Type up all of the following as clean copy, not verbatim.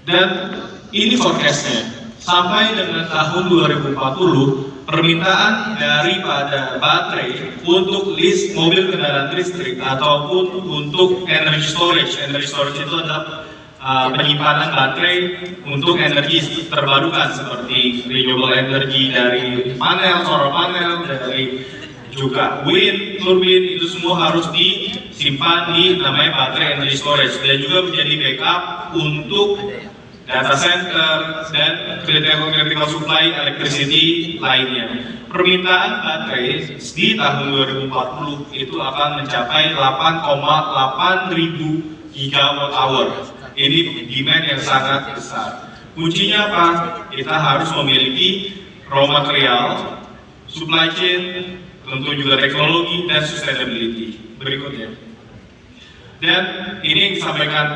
Dan ini forecast-nya. Sampai dengan tahun 2040, permintaan daripada baterai untuk list mobil kendaraan listrik ataupun untuk energy storage. Energy storage itu adalah penyimpanan baterai untuk energi terbarukan seperti renewable energy dari panel, solar panel, dari juga wind, turbin, itu semua harus disimpan di namanya baterai energy storage dan juga menjadi backup untuk data center dan critical supply electricity lainnya. Permintaan baterai di tahun 2040 itu akan mencapai 8,8 ribu gigawatt hour. Ini demand yang sangat besar. Kuncinya apa? Kita harus memiliki raw material, supply chain, tentu juga teknologi dan sustainability. Berikutnya. Dan ini yang disampaikan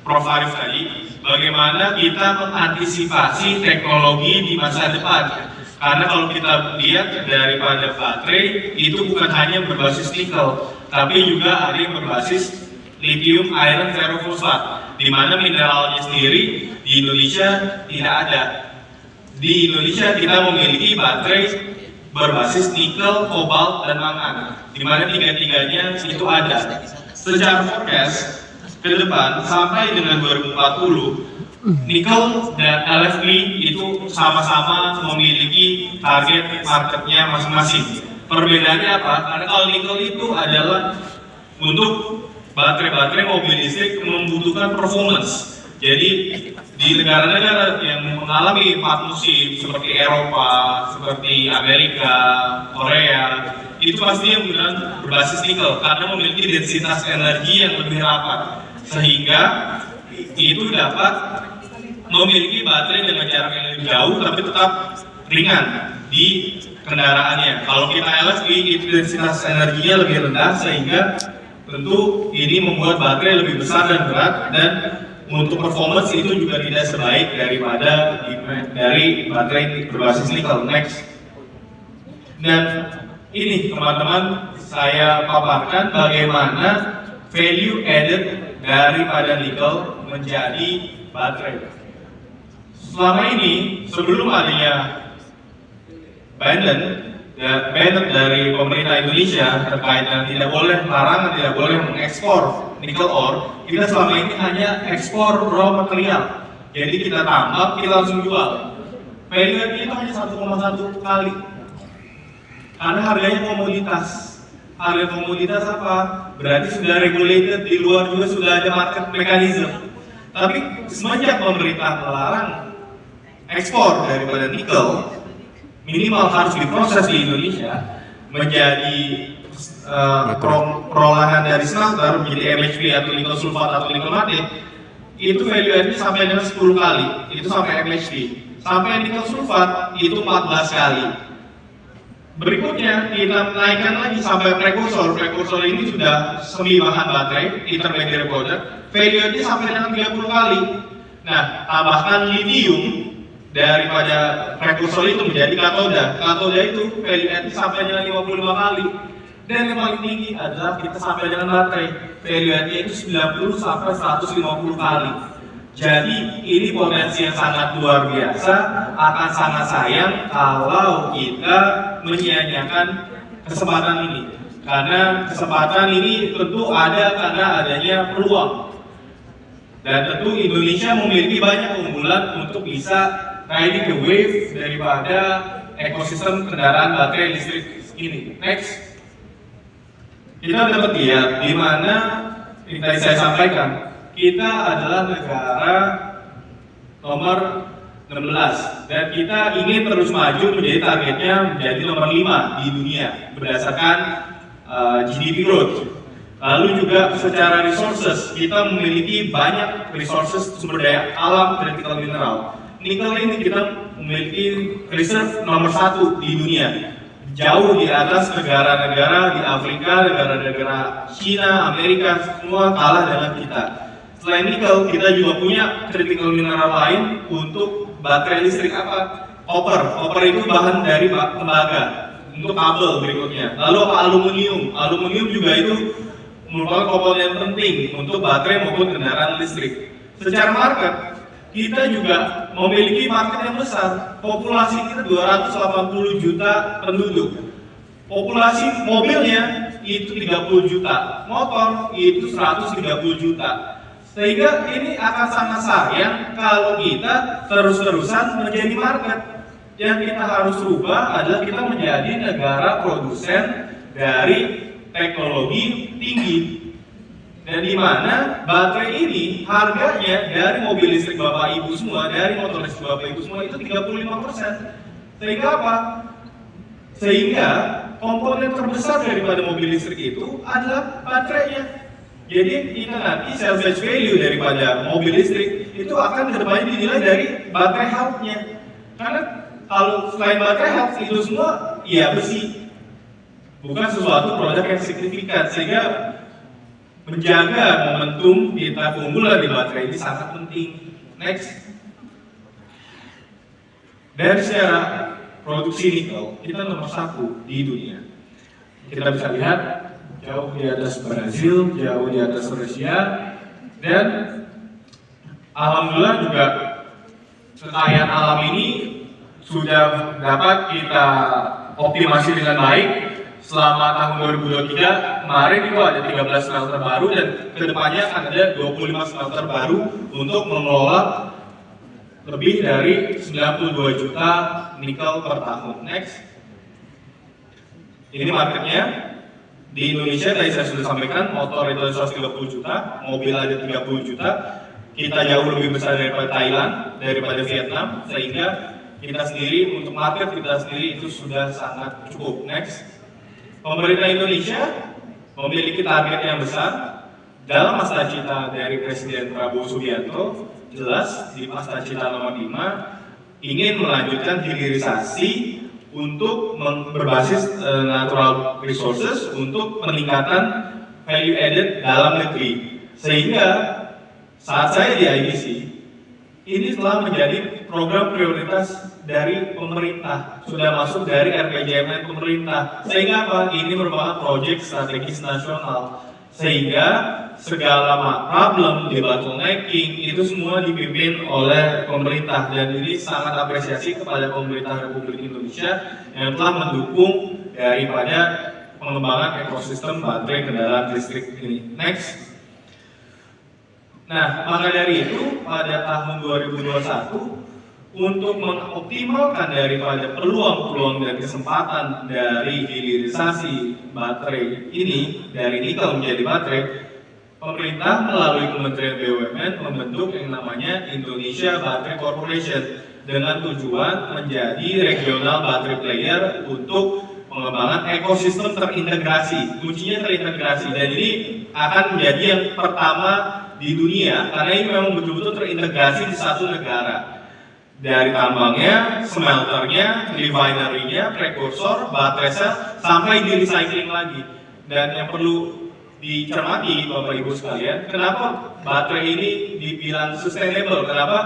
Prof. Arif tadi, bagaimana kita mengantisipasi teknologi di masa depan. Karena kalau kita lihat daripada baterai, itu bukan hanya berbasis nikel, tapi juga ada yang berbasis lithium iron ferrofosfat, di mana mineralnya sendiri di Indonesia tidak ada. Di Indonesia kita memiliki baterai berbasis nikel, kobalt, dan mangan, di mana tiga-tiganya itu ada. Secara forecast ke depan sampai dengan 2040, nikel dan LFP itu sama-sama memiliki target marketnya masing-masing. Perbedaannya apa? Karena kalau nikel itu adalah untuk baterai-baterai mobil listrik membutuhkan performance. Jadi di negara-negara yang mengalami 4 musim seperti Eropa, seperti Amerika, Korea, itu pasti yang menggunakan berbasis nikel karena memiliki densitas energi yang lebih rapat, sehingga itu dapat memiliki baterai dengan jarak yang lebih jauh tapi tetap ringan di kendaraannya. Kalau kita LFP, itu densitas energinya lebih rendah, sehingga tentu ini membuat baterai lebih besar dan berat, dan untuk performance itu juga tidak sebaik daripada dari baterai berbasis nikel. Next. Dan ini teman-teman, saya paparkan bagaimana value added daripada nikel menjadi baterai. Selama ini, sebelum adanya ban dari pemerintah Indonesia terkait dengan tidak boleh larangan, tidak boleh mengekspor nikel ore, kita selama ini hanya ekspor raw material. Jadi kita tambak, kita langsung jual. Value itu hanya 1,1 kali. Karena harganya komoditas. Harga komoditas apa? Berarti sudah regulated, di luar juga sudah ada market mechanism. Tapi semenjak pemerintah melarang ekspor daripada nikel, minimal harus diproses di Indonesia menjadi perolahan dari smelter menjadi MHP atau nikel sulfat atau nikel mate, itu value add-nya sampai dengan 10 kali, itu sampai MHP. Sampai nikel sulfat itu 14 kali. Berikutnya kita naikkan lagi sampai prekursor. Prekursor ini sudah semi bahan baterai, intermediate product, value add-nya sampai dengan 30 kali. Nah, tambahkan lithium daripada prekursor itu menjadi katoda. Katoda itu value add sampai dengan 55 kali. Dan yang paling tinggi adalah kita sampai dengan baterai. Value add-nya itu 90 sampai 150 kali. Jadi ini potensi yang sangat luar biasa. Akan sangat sayang kalau kita menyia-nyiakan kesempatan ini. Karena kesempatan ini tentu ada karena adanya peluang. Dan tentu Indonesia memiliki banyak keunggulan untuk bisa riding the wave daripada ekosistem kendaraan baterai listrik ini. Next. Kita dapat lihat di mana yang tadi saya sampaikan, kita adalah negara nomor 16 dan kita ingin terus maju menjadi targetnya menjadi nomor 5 di dunia berdasarkan GDP growth. Lalu juga secara resources, kita memiliki banyak resources sumber daya alam critical mineral. Nikel ini kita memiliki reserve nomor 1 di dunia, jauh di atas negara-negara di Afrika, negara-negara Cina, Amerika, semua kalah dengan kita. Selain nikel, kita juga punya critical mineral lain untuk baterai listrik apa? Copper. Copper itu bahan dari tembaga untuk kabel berikutnya. Lalu apa? Aluminium. Aluminium juga itu merupakan komponen penting untuk baterai maupun kendaraan listrik. secara market, kita juga memiliki market yang besar. Populasi kita 280 juta penduduk. Populasi mobilnya itu 30 juta, motor itu 130 juta. Sehingga ini akan sangat sayang kalau kita terus-terusan menjadi market. Yang kita harus rubah adalah kita menjadi negara produsen dari teknologi tinggi. Dan di mana baterai ini harganya dari mobil listrik Bapak Ibu semua, dari motor listrik Bapak Ibu semua itu 35%. Sehingga apa? Sehingga komponen terbesar daripada mobil listrik itu adalah baterainya. Jadi kita nanti salvage value daripada mobil listrik itu akan kedepannya dinilai dari baterai health-nya. Karena kalau selain baterai health itu semua ya besi, bukan sesuatu produk yang signifikan. Sehingga menjaga momentum kita keunggulan di baterai ini sangat penting. Next. Dari secara produksi nikel, kita nomor 1 di dunia. Kita bisa lihat jauh di atas Brazil, jauh di atas Rusia, dan alhamdulillah juga kekayaan alam ini sudah dapat kita optimasi dengan baik. Selama tahun 2023 kemarin itu ada 13 smelter baru dan kedepannya akan ada 25 smelter baru untuk mengelola lebih dari 92 juta nikel per tahun. Next. Ini marketnya. Di Indonesia tadi saya sudah sampaikan, motor itu 130 juta, mobil ada 30 juta. Kita jauh lebih besar daripada Thailand, daripada Vietnam, sehingga kita sendiri, untuk market kita sendiri itu sudah sangat cukup. Next. Pemerintah Indonesia memiliki target yang besar dalam Masa Cita dari Presiden Prabowo Subianto. Jelas di Masa Cita nomor 5 ingin melanjutkan hilirisasi untuk berbasis natural resources untuk peningkatan value added dalam negeri. Sehingga saat saya di IBC ini telah menjadi program prioritas dari pemerintah, sudah masuk dari RPJMN pemerintah. Sehingga apa? Ini merupakan proyek strategis nasional. Sehingga segala problem di bottlenecking itu semua dipimpin oleh pemerintah, dan ini sangat apresiasi kepada pemerintah Republik Indonesia yang telah mendukung daripada pengembangan ekosistem baterai kendaraan listrik ini. Next. Nah, maka dari itu pada tahun 2021 untuk mengoptimalkan daripada peluang-peluang dan kesempatan dari hilirisasi baterai ini dari nikel menjadi baterai, pemerintah melalui Kementerian BUMN membentuk yang namanya Indonesia Battery Corporation dengan tujuan menjadi regional battery player untuk pengembangan ekosistem terintegrasi. Kuncinya terintegrasi, dan ini akan menjadi yang pertama di dunia karena ini memang betul-betul terintegrasi di satu negara. Dari tambangnya, smelternya, refinery-nya, prekursor, baterai sel, sampai di recycling lagi. Dan yang perlu dicermati Bapak Ibu sekalian, kenapa baterai ini dibilang sustainable? Kenapa?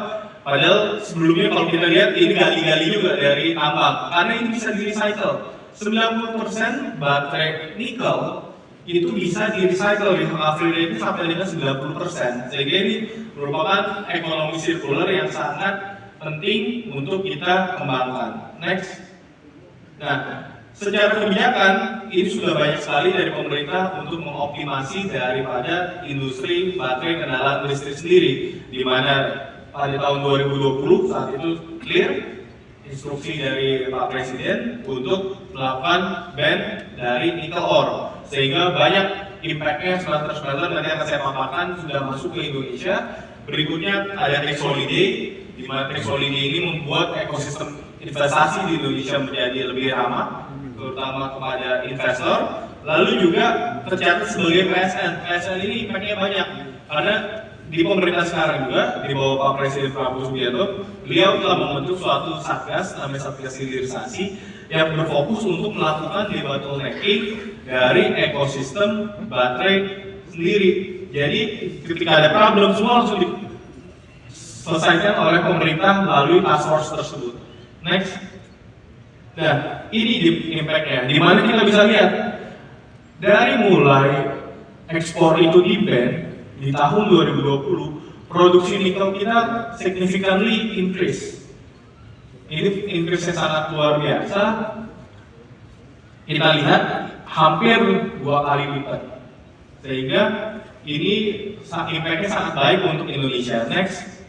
Padahal sebelumnya kalau kita lihat ini gali-gali juga dari tambang, karena ini bisa di recycle. 90% baterai nikel itu bisa di recycle, recovery rate sampai dengan 90%. Sehingga ini merupakan ekonomi sirkular yang sangat penting untuk kita kembangkan. Next. Nah, secara kebijakan ini sudah banyak sekali dari pemerintah untuk mengoptimasi daripada industri baterai kendaraan listrik sendiri, di mana pada tahun 2020 saat itu clear instruksi dari Pak Presiden untuk melakukan ban dari nikel ore, sehingga banyak impact-nya smelter-smelter nanti akan saya paparkan sudah masuk ke Indonesia. Berikutnya ada tax holiday, di mana tax holiday ini membuat ekosistem investasi di Indonesia menjadi lebih ramah, terutama kepada investor. Lalu juga tercatat sebagai PSN. PSN ini impact-nya banyak, karena di pemerintah sekarang juga, di bawah Pak Presiden Prabowo Subianto, beliau telah membentuk suatu satgas, namanya Satgas Hilirisasi, yang berfokus untuk melakukan debottlenecking dari ekosistem baterai sendiri. Jadi ketika ada problem, semua langsung diselesaikan oleh pemerintah melalui task force tersebut. Next. Nah, ini impact-nya, di mana kita bisa lihat dari mulai ekspor itu di-ban di tahun 2020, produksi nikel kita significantly increase. Ini increase-nya sangat luar biasa. Kita lihat hampir 2 kali lipat. Sehingga ini impact-nya sangat baik untuk Indonesia. Next.